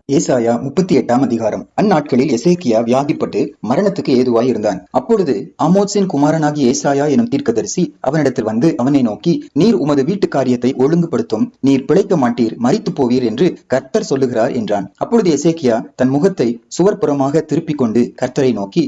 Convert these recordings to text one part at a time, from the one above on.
ஏசாயா 38 அதிகாரம். அந்நாட்களில் எசேக்கியா வியாதிப்பட்டு மரணத்துக்கு ஏதுவாய் இருந்தான். அப்பொழுது ஆமோத்சின் குமாரனாகிய ஏசாயா எனும் தீர்க்கதரிசி அவனிடத்தில் வந்து அவனை நோக்கி, நீர் உமது வீட்டு காரியத்தை ஒழுங்குபடுத்தும், நீர் பிழைக்க மாட்டீர், மரித்து போவீர் என்று கர்த்தர் சொல்லுகிறார் என்றான். அப்பொழுது எசேக்கியா தன் முகத்தை சுவர்புறமாக திருப்பிக் கொண்டு கர்த்தரை நோக்கி,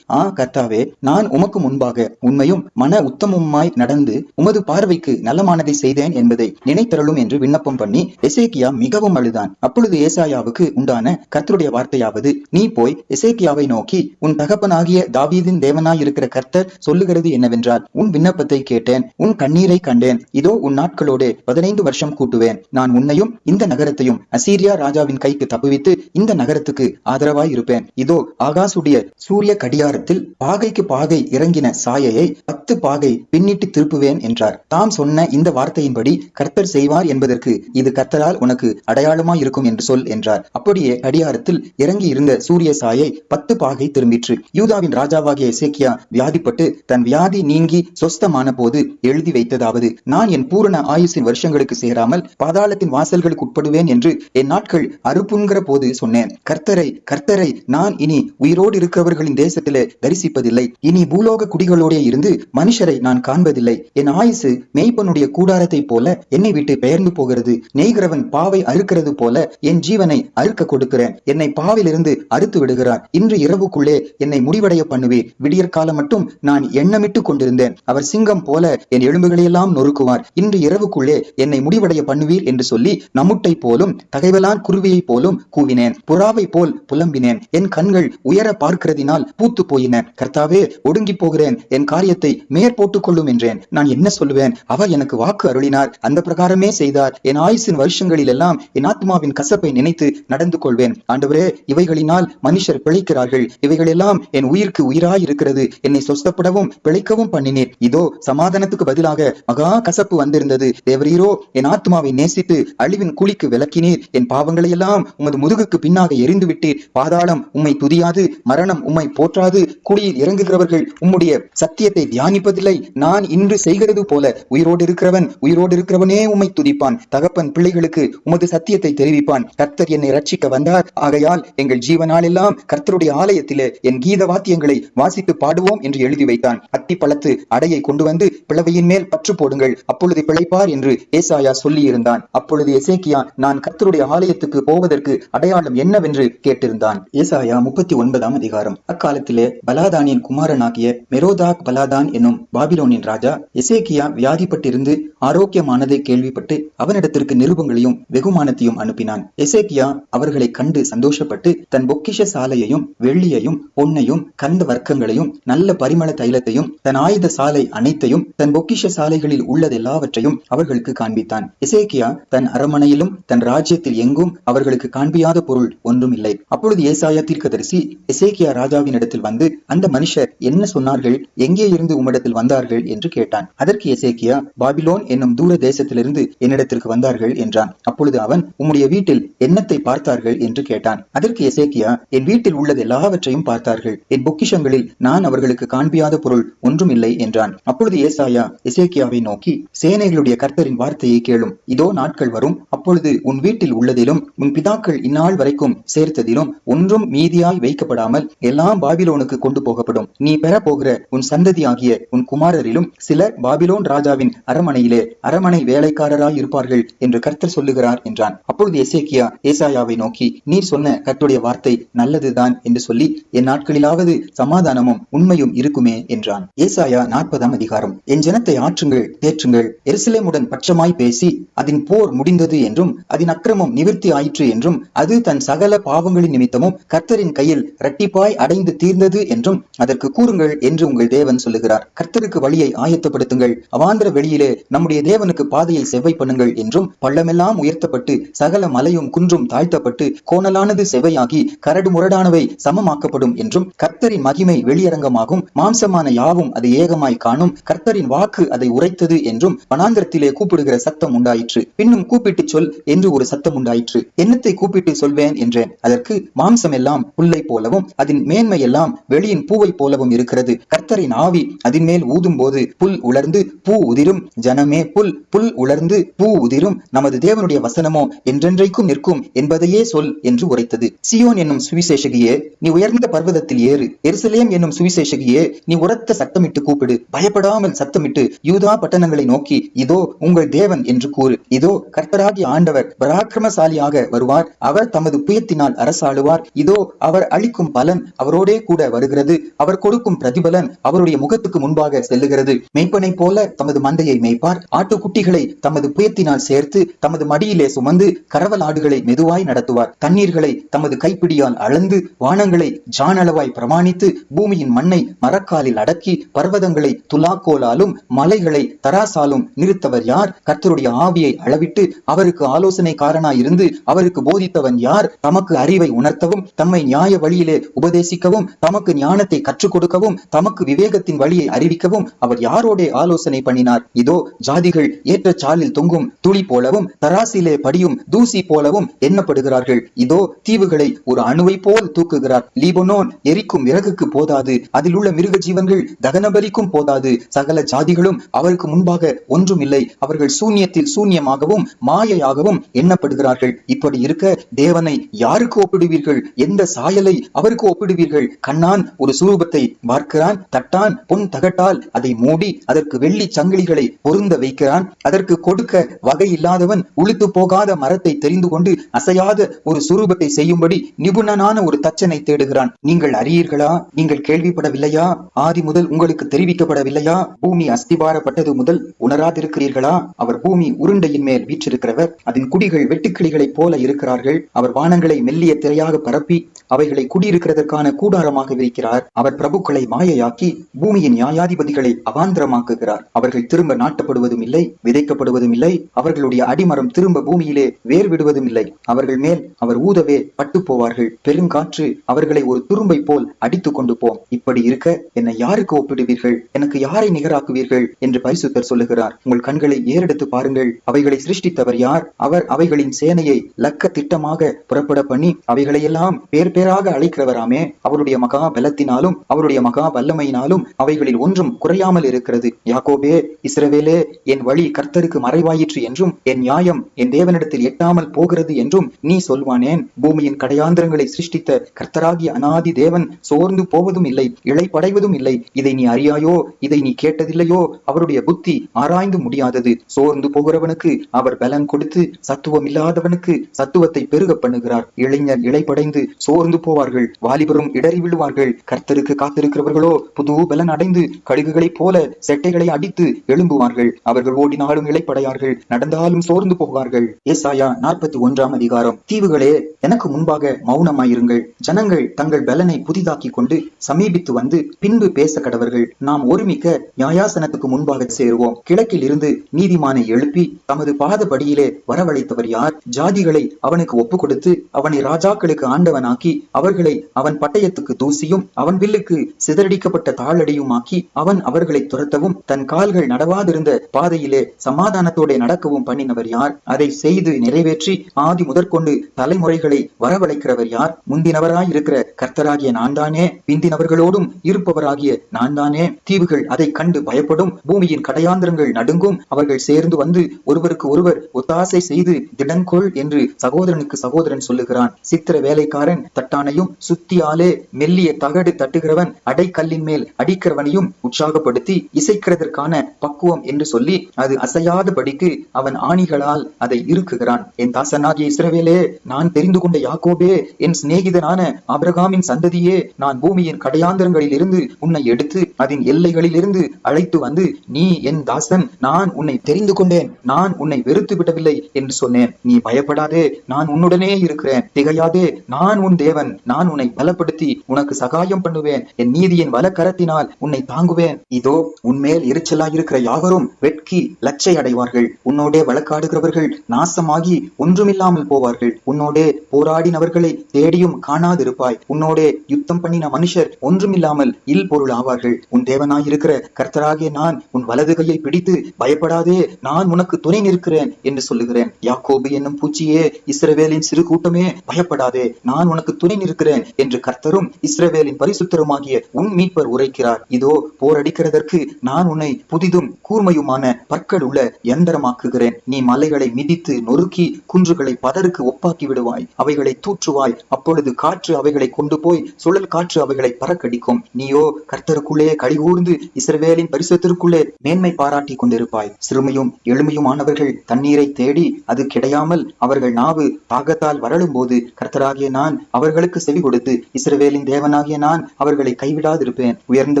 கர்த்தாவே, நான் உமக்கு முன்பாக உண்மையும் மன உத்தமமாய் நடந்து உமது பார்வைக்கு நலமானதை செய்தேன் என்பதை நினைத்தருளும் என்று விண்ணப்பம் பண்ணி எசேக்கியா மிகவும் அழுதான். அப்பொழுது ஏசாயாவுக்கு உண்டான கர்த்தருடைய வார்த்தையாவது, நீ போய் எசேக்கியாவை நோக்கி, உன் தகப்பனாகிய தாவீதின் தேவனாய் இருக்கிற கர்த்தர் சொல்லுகிறது என்னவென்றால், உன் விண்ணப்பத்தை கேட்டேன், உன் கண்ணீரை கண்டேன், இதோ உன் நாட்களோடு 15 வருஷம் கூட்டுவேன், நான் உன்னையும் இந்த நகரத்தையும் அசீரியா ராஜாவின் கைக்கு தப்புவித்து இந்த நகரத்துக்கு ஆதரவாய் இருப்பேன். இதோ ஆகாசுடைய சூரிய கடியாரத்தில் பாகைக்கு பாகை இறங்கின சாயையை 10 பாகை பின்னிட்டு திருப்புவேன் என்றார். தாம் சொன்ன இந்த வார்த்தையின்படி கர்த்தர் செய்வார் என்பதற்கு இது கர்த்தரால் உனக்கு அடையாளமாய் இருக்கும் என்று சொல் என்றார். அப்படியே கடியாரத்தில் இறங்கி இருந்த சூரிய சாயை 10 பாகை திரும்பிற்று. யூதாவின் ராஜாவாகிய எசேக்கியா வியாதிப்பட்டு தன் வியாதி நீங்கி சொஸ்தமான போது எழுதி வைத்ததாவது, நான் என் பூரண ஆயுசின் வருஷங்களுக்கு சேராமல் பாதாளத்தின் வாசல்களுக்கு உட்படுவேன் என்று என் நாட்கள் அறுப்புங்கிற போது சொன்னேன். கர்த்தரை நான் இனி உயிரோடு இருக்கிறவர்களின் தேசத்திலே தரிசிப்பதில்லை, இனி பூலோக குடிகளோடே இருந்து மனுஷரை நான் காண்பதில்லை. என் ஆயுசு மேய்ப்பனுடைய கூடாரத்தை போல என்னை விட்டு பெயர்ந்து போகிறது. நெய்கிறவன் பாவை அறுக்கிறது போல என் ஜீவனை அறுக்க கொடுக்கிறேன். என்னை பாவிலிருந்து அறுத்து விடுகிறார். இன்று இரவுக்குள்ளே என்னை முடிவடைய பண்ணுவீர். விடியற் காலம் மட்டும் நான் எண்ணமிட்டு கொண்டிருந்தேன். அவர் சிங்கம் போல என் எலும்புகளையெல்லாம் நொறுக்குவார். இன்று இரவுக்குள்ளே என்னை முடிவடைய பண்ணுவீர் என்று சொல்லி நமுட்டை போலும் தகைவலான் குருவியை போலும் கூவினேன். புறாவை போல் புலம்பினேன். என் கண்கள் உயர பார்க்கிறதினால் பூத்து போயின. கர்த்தாவே, ஒடுங்கி போகிறேன், என் காரியத்தை மேற்போட்டுக் கொள்ளும் என்றேன். நான் என்ன சொல்லுவேன்? அவர் எனக்கு வாக்கு அருளினார், அந்த பிரகாரமே செய்தார். என் ஆயுசின் வருஷங்களில் எல்லாம் என் ஆத்மாவின் கசப்பை நினைத்து நடந்து கொள்வேன். ஆண்டவரே, இவைகளினால் மனுஷர் பிழைக்கிறார்கள். இவைகளெல்லாம் என் உயிருக்கு உயிராய் இருக்கிறது. என்னை சொஸ்தப்படவும் பிழைக்கவும் பண்ணினீர். இதோ சமாதானத்துக்கு பதிலாக மகா கசப்பு வந்திருந்தது. தேவரீரோ என் ஆத்மாவை நேசித்து அழிவின் குழிக்கு விலக்கினீர். என் பாவங்களை எல்லாம் உமது முதுகுக்கு பின்னாக எரிந்து விட்டீர். பாதாளம் உம்மை துதியாது, மரணம் உம்மை போற்றாது. குழியில் இறங்குகிறவர்கள் உம்முடைய சத்தியத்தை தியானிப்பதில்லை. நான் இன்று செய்கிறது போல உயிரோடு இருக்கிறவனே உம்மை துதிப்பான். தகப்பன் பிள்ளைகளுக்கு உமது சத்தியத்தை தெரிவிப்பான். கர்த்தர் என்னை ரட்சிக்க வந்தார், ஆகையால் எங்கள் ஜீவனால் எல்லாம் கர்த்தருடைய ஆலயத்திலே என் கீத வாத்தியங்களை வாசித்து பாடுவோம் என்று எழுதி வைத்தான். அத்தி பழத்து அடையை கொண்டு வந்து பிளவையின் மேல் பற்று போடுங்கள், அப்பொழுது பிழைப்பார் என்று ஏசாயா சொல்லி இருந்தான். அப்பொழுது எசேக்கியா நான் கர்த்தருடைய ஆலயத்துக்கு போவதற்கு அடையாளம் என்னவென்று கேட்டிருந்தான். ஏசாயா 39 அதிகாரம். அக்காலத்திலே பலாதானின் குமாரனாகிய மெரோதாக் பலாதான் என்னும் பாபிலோனின் ராஜா எசேக்கியா வியாதிப்பட்டிருந்து ஆரோக்கியமானதை கேள்விப்பட்டு அவனிடத்திற்கு நிருபங்களையும் வெகுமானத்தையும் அனுப்பினான். எசேக்கியா அவர்களை கண்டு சந்தோஷப்பட்டு தன் பொக்கிஷ சாலையையும் வெள்ளியையும் பொன்னையும் கந்த வர்க்கங்களையும் நல்ல பரிமள தைலத்தையும் தன் ஆயுத சாலை அனைத்தையும் தன் பொக்கிஷ சாலைகளில் உள்ளதெல்லாவற்றையும் அவர்களுக்கு காண்பித்தான். எசேக்கியா தன் அரமனையிலும் தன் ராஜ்யத்தில் எங்கும் அவர்களுக்கு காண்பியாத பொருள் ஒன்றும் இல்லை. அப்பொழுது ஏசாயா தீர்க்கதரிசி எசேக்கியா ராஜாவின் இடத்தில் வந்து, அந்த மனுஷர் என்ன சொன்னார்கள்? எங்கே இருந்து உம்மிடத்தில் வந்தார்கள் என்று கேட்டான். அதற்கு எசேக்கியா, பாபிலோன் என்னும் தூர தேசத்திலிருந்து என்னிடத்திற்கு வந்தார்கள் என்றான். அப்பொழுது அவன், உம்முடைய வீட்டில் என்னத்தை பார்த்தார்கள் என்று கேட்டான். அதற்கு எசேக்கியா, என் வீட்டில் உள்ளது எல்லாவற்றையும் பார்த்தார்கள். என் பொக்கிஷங்களில் நான் அவர்களுக்கு காண்பியாத பொருள் ஒன்றும் இல்லை என்றான். அப்பொழுது ஏசாயா எசேக்கியாவை நோக்கி, சேனைகளுடைய கர்த்தரின் வார்த்தையை கேளும். இதோ நாட்கள் வரும், அப்பொழுது உன் வீட்டில் உள்ளதிலும் உன் பிதாக்கள் இந்நாள் வரைக்கும் சேர்த்ததிலும் ஒன்றும் மீதியாய் வைக்கப்படாமல் எல்லாம் பாபிலோனுக்கு கொண்டு போகப்படும். நீ பெற போகிற உன் சந்ததி ஆகிய உன் குமாரரிலும் சிலர் பாபிலோன் ராஜாவின் அரமனையிலே அரமனை வேலைக்காரராய் இருப்பார்கள் என்று கர்த்தர் சொல்லுகிறார் என்றான். அப்பொழுது எசேக்கியா ஏசாயாவை நோக்கி, நீர் சொன்ன கர்த்தருடைய வார்த்தை நல்லதுதான் என்று சொல்லி என் நாட்களிலாவது சமாதானமும் உண்மையும் இருக்குமே என்றான். ஏசாயா 40 அதிகாரம். என் ஜனத்தை ஆற்றுங்கள், தேற்றுங்கள். எருசலேமுடன் பட்சமாய் பேசி அதன் போர் முடிந்தது என்றும் அதன் அக்கிரமம் நிவிர்த்தி ஆயிற்று என்றும் அது தன் சகல பாவங்களின் நிமித்தமும் கர்த்தரின் கையில் இரட்டிப்பாய் அடைந்து தீர்ந்தது என்றும் அதற்கு கூறுங்கள் என்று உங்கள் தேவன் சொல்லுகிறார். கர்த்தருக்கு வழியை ஆயத்தப்படுத்துங்கள், அவாந்திர வெளியிலே நம்முடைய தேவனுக்கு பாதையை செவ்வை பண்ணுங்கள் என்றும், பள்ளமெல்லாம் உயர்த்தப்பட்டு சகல மலையும் குன்றும் தாழ்த்தப்பட்டு கோணலானது செவையாகி கரடு முரடானவை சமமாக்கப்படும் என்றும், கர்த்தரின் மகிமை வெளியரங்கமாகும், மாம்சமான யாவும் அதை ஏகமாய் காணும், கர்த்தரின் வாக்கு அதை உரைத்தது என்றும் வனாந்திரத்திலே கூப்பிடுகிற சத்தம் உண்டாயிற்று. பின்னும் கூப்பிட்டு சொல் என்று ஒரு சத்தம் உண்டாயிற்று. என்னத்தை கூப்பிட்டு சொல்வேன் என்றேன். அதற்கு, மாம்சம் எல்லாம் புல்லை போலவும் அதன் மேன்மை எல்லாம் வெளியின் பூவை போலவும் இருக்கிறது. கர்த்தரின் ஆவி அதன் மேல் ஊதும் போது புல் உலர்ந்து பூ உதிரும். ஜனமே புல் உலர்ந்து பூ உதிரும். நமது தேவனுடைய வசனமோ என்றென்றைக்கும் நிற்கும் என்பதையே சொல் என்று உரைத்தது. சியோன் என்னும் சுவிசேஷகியே, நீ உயர்ந்த பர்வதத்தில் ஏறு. எருசலேம் என்னும் சுவிசேஷகியே, நீ உரத்த சத்தமிட்டு கூப்பிடு. பயப்படாமல் சத்தமிட்டு யூதா பட்டணங்களை நோக்கி, இதோ உங்கள் தேவன் என்று கூறு. இதோ கர்த்தராகிய ஆண்டவர் பராக்கிரமசாலியாக வருவார். அவர் தமது புயத்தினால் அரசாளுவார். இதோ அவர் அளிக்கும் பலன் அவரோடே கூட வருகிறது. அவர் கொடுக்கும் பிரதிபலன் அவருடைய முகத்துக்கு முன்பாக செல்லுகிறது. மெய்ப்பனை போல தமது மந்தையை மேய்ப்பார். ஆட்டுக்குட்டிகளை தமது புயத்தினால் சேர்த்து தமது மடியிலே சுமந்து கரவல் ஆடுகளை மெதுவாய் நடத்துவார். தண்ணீர்களை தமது கைப்பிடியால் அளந்து வானங்களை ஜானளவாய் பிரமாணித்து பூமியின் மண்ணை மரக்காலில் அடக்கி பர்வதங்களை துலாக்கோலாலும் மலைகளை தராசாலும் நிறுத்தவர் யார்? கர்த்தருடைய ஆவியை அளவிட்டு அவருக்கு ஆலோசனைக்காரனாய் இருந்து அவருக்கு போதித்தவன் யார்? தமக்கு அறிவை உணர்த்தவும் தம்மை நியாய வழியிலே உபதேசிக்கவும் தமக்கு ஞானத்தை கற்றுக் கொடுக்கவும் தமக்கு விவேகத்தின் வழியை அறிவிக்கவும் அவர் யாரோடே ஆலோசனை பண்ணினார்? இதோ ஜாதிகள் ஏற்ற சாலில் தொங்கும் துளி போலவும் தராசிலே படியும் தூசி போலவும் எண்ணப்படுகிறார்கள். இதோ தீவுகளை ஒரு அணுவை போல் தூக்குகிறார். லீபனோன் எரிக்கும் விறகுக்கு போதாது, அதில் உள்ள மிருக ஜீவன்கள் தகனபலிக்கும் போதாது. சகல ஜாதிகளும் அவருக்கு முன்பாக ஒன்றும் இல்லை. அவர்கள் சூன்யத்தில் சூன்யமாகவும் மாயையாகவும் எண்ணப்படுகிறார்கள். இப்படி இருக்க தேவனை யாருக்கு ஒப்பிடுவீர்கள்? எந்த சாயலை அவருக்கு ஒப்பிடுவீர்கள்? கண்ணான் ஒரு சுரூபத்தை பார்க்கிறான், தட்டான் பொன் தகட்டால் அதை மூடி அதற்கு வெள்ளி சங்கிலிகளை பொருந்த வைக்கிறான். அதற்கு கொடுக்க வகை இல்லாதவன் உளுத்து போகாத மரத்தை தெரிந்து கொண்டு அசையாத ஒரு சுரூபத்தை செய்யும்படி நிபுணனான ஒரு தச்சனை தேடுகிறான். நீங்கள் அறியீர்களா? நீங்கள் கேள்விப்படவில்லையா? ஆதி முதல் உங்களுக்கு தெரிவிக்கப்படவில்லையா? பூமி அஸ்திபாரப்பட்டது முதல் உணராதிருக்கிறீர்களா? அவர் பூமி உருண்டையின் மேல் வீற்றிருக்கிறவர். அதன் குடிகள் வெட்டுக்கிளிகளைப் போல இருக்கிறார்கள். அவர் வானங்களை மெல்லிய திரையாக பரப்பி அவைகளை குடியிருக்கிறதற்கான கூடாரமாக விரிக்கிறார். அவர் பிரபுக்களை மாயையாக்கி பூமியின் நியாயாதிபதிகளை அவாந்திரமாக்குகிறார். அவர்கள் திரும்ப நாட்டப்படுவதும் இல்லை, விதைக்கப்படுவதும் இல்லை. அவர்களுடைய அடிமரம் திரும்ப பூமியிலே வேர் விடுவதும் இல்லை. அவர்கள் மேல் அவர் ஊதவே பட்டு போவார்கள். பெருங்காற்று அவர்களை ஒரு துரும்பை போல் அடித்து கொண்டு போம். இப்படி இருக்க என்னை யாருக்கு ஒப்பிடுவீர்கள்? எனக்கு யாரை நிகராக்குவீர்கள் என்று பரிசுத்தர் சொல்லுகிறார். உங்கள் கண்களை ஏறெடுத்து பாருங்கள். அவைகளை சிருஷ்டித்தவர் யார்? அவர் அவைகளின் சேனையை லக்க திட்டமாக புறப்பட பண்ணி அவைகளையெல்லாம் பேர் பேராக அழைக்கிறவராமே. அவருடைய மகா பலத்தினாலும் அவருடைய மகா வல்லமையினாலும் அவைகளில் ஒன்றும் குறையாமல் இருக்கிறது. யாக்கோபே, இஸ்ரவேலே, என் வழி கர்த்தருக்கு மறைவாயிற்று என்றும் என் நியாயம் என் தேவனிடத்தில் எட்டாமல் போகிறது என்றும் நீ சொல்வானேன்? பூமியின் கடையாந்திரங்களை சிருஷ்டித்த கர்த்தராகிய அநாதி தேவன் சோர்ந்து போவதும் இல்லை, இளைப்படைவதும் இல்லை. இதை நீ அறியாயோ? இதை நீ கேட்டதில்லையோ? அவருடைய புத்தி ஆராய்ந்து முடியாதது. சோர்ந்து போகிறவனுக்கு அவர் பலன் கொடுத்து சத்துவம் இல்லாதவனுக்கு சத்துவத்தை பெருக பண்ணுகிறார். இளைஞர் இளைப்படைந்து சோர்ந்து போவார்கள், வாலிபரும் இடறி விழுவார்கள். கர்த்தருக்கு காத்திருக்கிறவர்களோ புது பலன் அடைந்து கழுகுகளைப் போல செட்டைகளை அடித்து எழும்புவார்கள். அவர்கள் ஓடினாலும் இளைப்படையார்கள், நடந்தாலும் சோர்ந்து போவார்கள். ஏசாயா 41 அதிகாரம். தீவுகளே, எனக்கு முன்பாக மௌனமாயிருங்கள். ஜனங்கள் தங்கள் பலனை புதிதாக்கி கொண்டு சமீபித்து வந்து பின்பு பேச கடவர்கள். நாம் ஒருமிக்க நியாயாசனத்துக்கு முன்பாக சேருவோம். கிழக்கில் இருந்து நீதிமானை எழுப்பி தமது பாதபடியிலே வரவழைத்தவர் யார்? ஜாதிகளை அவனுக்கு ஒப்பு கொடுத்து அவனை ராஜாக்களுக்கு ஆண்டவனாக்கி அவர்களை அவன் பட்டயத்துக்கு தூசியும் அவன் வில்லுக்கு சிதறடிக்கப்பட்ட தாளடியுமாக்கி அவன் அவர்களை துரத்தவும் தன் கால்கள் நடவாதிருந்த பாதையிலே சமாதானத்தோட நடக்கவும் பண்ணினவர் யார்? அதை செய்து நிறைவேற்றி ஆதி முதற்கொண்டு தலைமுறைகளை வரவழைக்கிறவர் யார்? முந்தினவராய் இருக்கிற கர்த்தராகிய நான் தானே, பிந்தினவர்களோடும் இருப்பவராகிய நான் தானே. தீவுகள் அதை கண்டு பயப்படும், பூமியின் கடையாந்திரங்கள் நடுங்கும். அவர்கள் சேர்ந்து வந்து ஒருவருக்கு ஒருவர் ஒத்தாசை செய்து திடன்கொள் என்று சகோதரனுக்கு சகோதரன் சொல்லுகிறான். சித்திர வேலைக்காரன் தட்டானையும் சுத்தியாலே மெல்லிய தகடு தட்டுகிறவன் அடைக்கல்லின் மேல் அடிக்கிறவனையும் உற்சாகப்படுத்தி இசைக்கிறதற்கான பக்குவம் என்று சொல்லி அது அசையாதபடிக்கு அவன் ஆணிகளால் அதை இருக்குகிறான். என் தாசனாகிய இஸ்ரவேலே, நான் தெரிந்து கொண்ட யாக்கோபே, என் சிநேகிதனான ஆபிரகாமின் சந்ததியே, நான் பூமியின் கடையாந்திரங்களில் இருந்து உன்னை எடுத்து அதன் எல்லைகளில் இருந்து அழைத்து வந்து நீ என் தாசன், நான் உன்னை தெரிந்து கொண்டேன், நான் உன்னை வெறுத்து விடவில்லை என்று சொன்னேன். நீ பயப்படாதே, நான் உன்னுடனே இருக்கிறேன். திகையாதே, நான் உன் தேவன். நான் உன்னை பலப்படுத்தி உனக்கு சகாயம் பண்ணுவேன். என் நீதியின் வலக்கரத்தினால் உன்னை தாங்குவேன். இதோ உன்மேல் எரிச்சலாயிருக்கிற யாவரும் வெட்கி லட்சை அடைவார்கள். உன்னோடே வழக்காடுகிறவர்கள் நாசமாகி ஒன்றுமில்லாமல் போவார்கள். உன்னோடே போராடினவர்களை தேடியும் காணாதிருப்பாய். உன்னோடே யுத்தம் பண்ணின மனுஷர் ஒன்றுமில்லாமல் இல் பொருள் ஆவார்கள். உன் தேவனாயிருக்கிற கர்த்தராகிய நான் உன் வலது கையை பிடித்து பயப்படாதே, நான் உனக்கு துணை நிற்கிறேன் என்று சொல்லுகிறேன். யாக்கோபு என்னும் பூச்சியே, இஸ்ரவேலின் சிறு கூட்டமே, பயப்படாதே, நான் உனக்கு துணை நிற்கிறேன் என்று கர்த்தரும் இஸ்ரவேலின் பரிசுத்தருமாகிய உன் மீட்பர் உரைக்கிறார். இதோ போரடிக்கிறதற்கு நான் உன்னை புதிதும் கூர்மையுமான பற்கள் உள்ள யந்திரமாக்குகிறேன். நீ மலைகளை மிதித்து நொறுக்கி குன்றுகளை பதருக்கு ஒப்பாக்கி விடுவாய். அவைகளை தூற்றுவாய். அப்பொழுது காற்று அவைகளை கொண்டு போய் சுழல் காற்று அவைகளை பறக்கடிக்கும். நீயோ கர்த்தருக்குள்ளே கழிகூர்ந்து இஸ்ரவேலின் பரிசுத்திற்குள்ளே மேன்மை பாராட்டி கொண்டிருப்பாய். சிறுமையும் எளிமையுமானவர்கள் தண்ணீரை தேடி அது கிடையாமல் அவர்கள் நாவு தாகத்தால் வரலும் போது கர்த்தராகிய நான் அவர்களுக்கு செவி கொடுத்து இஸ்ரவேலின் தேவனாகிய நான் அவர்களை கைவிடாதிருப்பேன். உயர்ந்த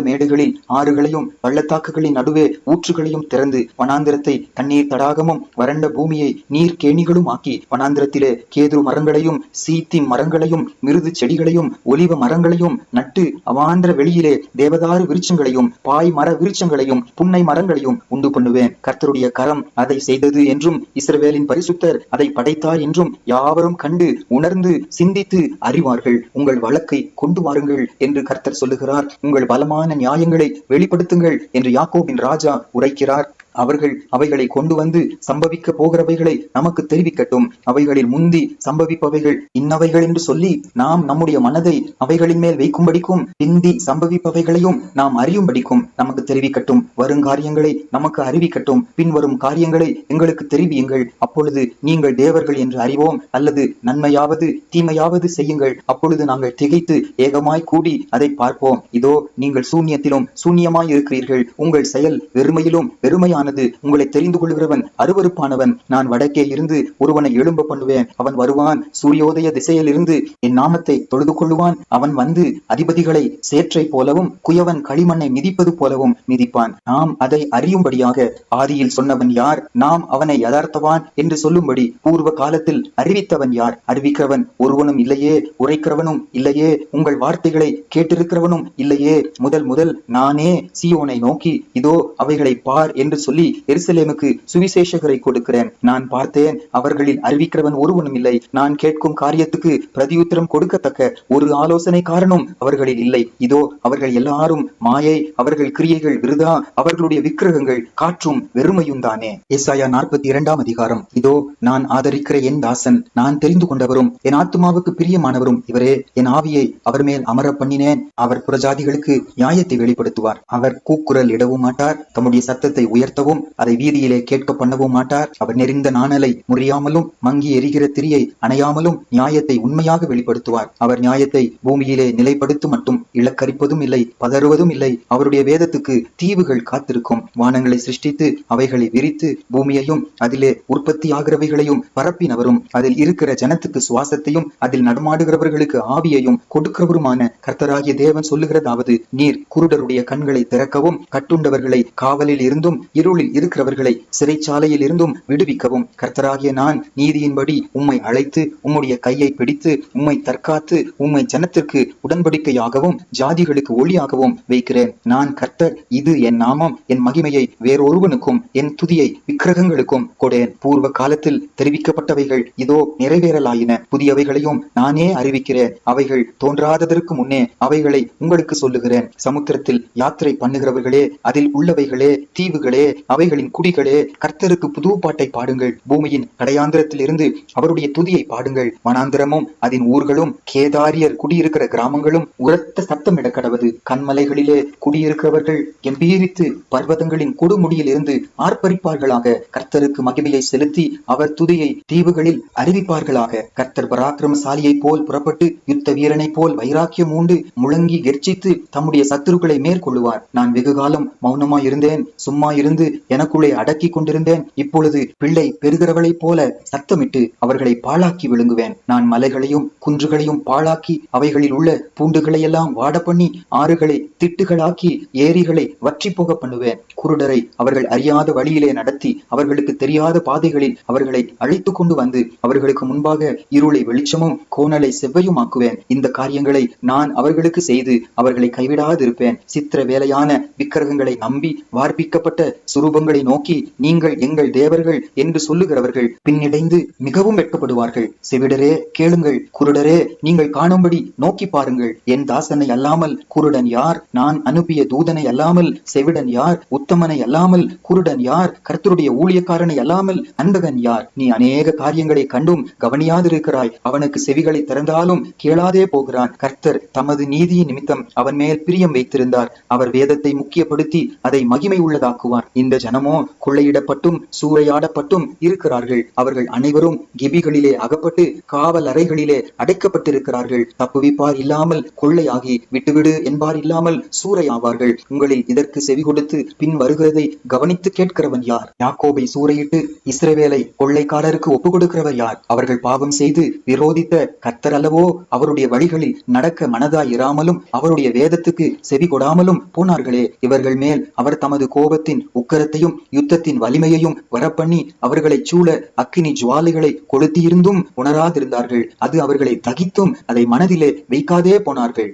மேடுகளில் ஆறுகளையும் பள்ளத்தாக்குகளின் நடுவே ஊற்றுகளையும் திறந்து வனாந்திரத்தை தண்ணீர் தடாகமும் வறண்ட பூமியை நீர் கேணிகளும் ஆக்கி வனாந்திரத்திலே கேதுரு மரங்களையும் சீத்தி மரங்களையும் மிருது செடிகளையும் ஒலிவ மரங்களையும் நட்டு அவாந்திர வெளியிலே தேவதாரு விருட்சங்களையும் பாய் மர விருட்சங்களையும் புன்னை மரங்களையும் உண்டு பண்ணுவேன். கர்த்தருடைய கரம் அதை செய்தது என்றும் இஸ்ரவேலின் பரிசுத்தர் அதை படைத்தார் என்றும் யாவரும் கண்டு உணர்ந்து சிந்தித்து அறிவார்கள். உங்கள் வழக்கை கொண்டு வாருங்கள் என்று கர்த்தர் சொல்லுகிறார். உங்கள் பலமான நியாயங்களை வெளிப்படுத்துங்கள் என்று யாக்கோபின் ராஜா உரைக்கிறார். அவர்கள் அவைகளை கொண்டு வந்து சம்பவிக்க போகிறவைகளை நமக்கு தெரிவிக்கட்டும். அவைகளில் முந்தி சம்பவிப்பவைகள் இன்னவைகள் என்று சொல்லி நாம் நம்முடைய மனதை அவைகளின் மேல் வைக்கும்படிக்கும் பிந்தி சம்பவிப்பவைகளையும் நாம் அறியும்படிக்கும் நமக்கு தெரிவிக்கட்டும். வருங்காரியங்களை நமக்கு அறிவிக்கட்டும். பின்வரும் காரியங்களை எங்களுக்கு தெரிவியுங்கள். அப்பொழுது நீங்கள் தேவர்கள் என்று அறிவோம். அல்லது நன்மையாவது தீமையாவது செய்யுங்கள். அப்பொழுது நாங்கள் திகைத்து ஏகமாய் கூடி அதை பார்ப்போம். இதோ நீங்கள் சூன்யத்திலும் சூன்யமாய் இருக்கிறீர்கள். உங்கள் செயல் வெறுமையிலும் வெறுமையான உங்களை தெரிந்து கொள்கிறவன் அருவருப்பானவன். நான் வடக்கே இருந்து ஒருவனை எழும்ப பண்ணுவேன். அவன் வருவான். சூரியோதய திசையில் இருந்து என் நாமத்தை தொழுது கொள்ளுவான். அவன் வந்து அதிபதிகளை சேற்றை போலவும் குயவன் களிமண்ணை மிதிப்பது போலவும் மிதிப்பான். நாம் அதை அறியும்படியாக ஆதியில் சொன்னவன் யார்? நாம் அவனை யதார்த்தவான் என்று சொல்லும்படி பூர்வ காலத்தில் அறிவித்தவன் யார்? அறிவிக்கிறவன் ஒருவனும் இல்லையே, உரைக்கிறவனும் இல்லையே, உங்கள் வார்த்தைகளை கேட்டிருக்கிறவனும் இல்லையே. முதல் நானே சீயோனை நோக்கி இதோ அவைகளை பார் என்று சொல்லி எருசலேமுக்கு சுவிசேஷகரை கொடுக்கிறேன். நான் பார்த்தேன், அவர்களில் அறிவிக்கிறவன் ஒருவனும் இல்லை. நான் கேட்கும் காரியத்துக்கு பிரதியுத்தரம் கொடுக்கத்தக்க ஒரு ஆலோசனைக்காரனும் அவர்களில் இல்லை. இதோ அவர்கள் எல்லாரும் மாயை, அவர்கள் கிரியைகள் விருதா, அவர்களுடைய விக்கிரகங்கள் காற்றும் வெறுமையும் தானே. ஏசாயா 42 அதிகாரம். இதோ நான் ஆதரிக்கிற என் தாசன், நான் தெரிந்து கொண்டவரும் என் ஆத்துமாவுக்கு பிரியமானவரும் இவரே. என் ஆவியை அவர் மேல் அமர பண்ணினேன். அவர் புறஜாதிகளுக்கு நியாயத்தை வெளிப்படுத்துவார். அவர் கூக்குரல் இடவும் மாட்டார். தம்முடைய சத்தத்தை உயர்த்தவும் அதை வீதியிலே கேட்க பண்ணவும் மாட்டார். அவர் நெறிந்த நாணலை முறியாமலும் மங்கி எரிகிற திரியை அணையாமலும் நியாயத்தை உண்மையாக வெளிப்படுத்துவார். அவர் நியாயத்தை பூமியிலே நிலைப்படுத்த மட்டும் இலக்கரிப்பதும் இல்லை, பதறுவதும் இல்லை. அவருடைய வேதத்துக்கு தீவுகள் காத்திருக்கும். வானங்களை சிருஷ்டித்து அவைகளை விரித்து பூமியையும் அதிலே உற்பத்தி ஆகிறவைகளையும் பரப்பினவரும் அதில் இருக்கிற ஜனத்துக்கு சுவாசத்தையும் அதில் நடமாடுகிறவர்களுக்கு ஆவியையும் கொடுக்கிறவருமான கர்த்தராகிய தேவன் சொல்லுகிறதாவது, நீர் குருடருடைய கண்களை திறக்கவும் கட்டுண்டவர்களை காவலில் இருந்தும் இருளில் இருக்கிறவர்களை சிறைச்சாலையில் இருந்தும் விடுவிக்கவும் கர்த்தராகிய நான் நீதியின்படி உம்மை அழைத்து உம்முடைய கையை பிடித்து உம்மை தற்காத்து உம்மை ஜனத்திற்கு உடன்படிக்கையாகவும் ஜாதிகளுக்கு ஒளியாகவும் வைக்கிறேன். நான் கர்த்தர். இது என் நாமம். என் மகிமையை வேறொருவனுக்கும் என் துதியை விக்கிரகங்களுக்கும் கொடேன். பூர்வ காலத்தில் தெரிவிக்கப்பட்டவைகள் இதோ நிறைவேறலாயின. புதியவைகளையும் நானே அறிவிக்கிறேன். அவைகள் தோன்றாததற்கு முன்னே அவைகளை உங்களுக்கு சொல்லுகிறேன். சமுத்திரத்தில் யாத்திரை பண்ணுகிறவர்களே, அதில் உள்ளவைகளே, தீவுகளே, அவைகளின் குடிகளே, கர்த்தருக்கு புது பாட்டை பாடுங்கள். பூமியின் கடையாந்திரத்தில் இருந்து அவருடைய துதியை பாடுங்கள். வனாந்திரமும் அதன் ஊர்களும் கேதாரியர் குடியிருக்கிற கிராமங்களும் உரத்த சத்தமிட கடவது. கண்மலைகளிலே குடியிருக்கிறவர்கள் கம்பீரித்து பர்வதங்களின் கொடுமுடியில் இருந்து ஆர்ப்பரிப்பார்களாக. கர்த்தருக்கு மகிமையை செலுத்தி அவர் துதியை தீவுகளில் அறிவிப்பார்களாக. கர்த்தர் பராக்கிரமசாலியை போல் புறப்பட்டு யுத்த வீரனை போல் வைராக்கியம் உண்டு முழங்கி கெர்ச்சித்து தம்முடைய சத்துருக்களை மேற்கொள்ளுவார். நான் வெகு காலம் மௌனமாய் இருந்தேன், சும்மா இருந்து எனக்குள்ளே அடக்கி கொண்டிருந்தேன். இப்பொழுது பிள்ளை பெறுகிறவளைப் போல சத்தமிட்டு அவர்களை பாழாக்கி விழுங்குவேன். நான் மலைகளையும் குன்றுகளையும் பாழாக்கி அவைகளில் உள்ள பூண்டுகளை எல்லாம் வாட பண்ணி ஆறுகளை திட்டுகளாக்கி ஏரிகளை வற்றி போக பண்ணுவேன். குருடரை அவர்கள் அறியாத வழியிலே நடத்தி அவர்களுக்கு தெரியாத பாதைகளில் அவர்களை அழைத்து கொண்டு வந்து அவர்களுக்கு முன்பாக இருளை வெளிச்சமும் கோணலை செவ்வையும் ஆக்குவேன். இந்த காரியங்களை நான் அவர்களுக்கு செய்து அவர்களை கைவிடாதிருப்பேன். சித்திர வேலையான விக்கிரகங்களை நம்பி வார்ப்பிக்கப்பட்ட சுரூபங்களை நோக்கி நீங்கள் எங்கள் தேவர்கள் என்று சொல்லுகிறவர்கள் பின்னிடைந்து மிகவும் வெட்கப்படுவார்கள். செவிடரே கேளுங்கள், குருடரே நீங்கள் காணும்படி நோக்கி பாருங்கள். என் தாசனை அல்லாமல் குருடன் யார்? நான் அனுப்பிய தூதனை அல்லாமல் செவிடன் யார்? உத்தமனை அல்லாமல் குருடன் யார்? கர்த்தருடைய ஊழியக்காரனை அல்லாமல் அந்தகன் யார்? நீ அநேக காரியங்களை கண்டும் கவனியாதிருக்கிறாய். அவனுக்கு செவிகளை திறந்தாலும் கேளாதே போகிறான். கர்த்தர் தமது நீதியின் நிமித்தம் அவன் மேல் பிரியம் வைத்திருந்தார். அவர் வேதத்தை முக்கியப்படுத்தி அதை மகிமை உள்ளதாக்குவார். இந்த ஜனமோ கொள்ளையிடப்பட்டும் சூறையாடப்பட்டும் இருக்கிறார்கள். அவர்கள் அனைவரும் கிபிகளிலே அகப்பட்டு காவல் அறைகளிலே அடைக்கப்பட்டிருக்கிறார்கள். தப்புவிப்பார் இல்லாமல் கொள்ளையாகி விட்டுவிடு என்பார் இல்லாமல் சூறையாவார்கள். உங்களில் இதற்கு செவி கொடுத்து பின் வருகிறதை கவனித்து கேட்கிறவன் யார்? யாக்கோபை சூறையிட்டு இஸ்ரவேலை கொள்ளைக்காரருக்கு ஒப்பு கொடுக்கிறவர் யார்? அவர்கள் பாவம் செய்து விரோதித்த கர்த்தர் அல்லவோ அவருடைய வழிகளில் நடக்க மனதாய் இராமலும் அவருடைய வேதத்துக்கு செவி கொடாமலும் போனார்களே. இவர்கள் மேல் அவர் தமது கோபத்தின் உக்கரத்தையும் யுத்தத்தின் வலிமையையும் வரப்பண்ணி அவர்களை சூழ அக்கினி ஜுவாலைகளை கொளுத்தியிருந்தும் உணராதிருந்தார்கள். அது அவர்களை தகித்தும் அதை மனதிலே வைக்காதே போனார்கள்.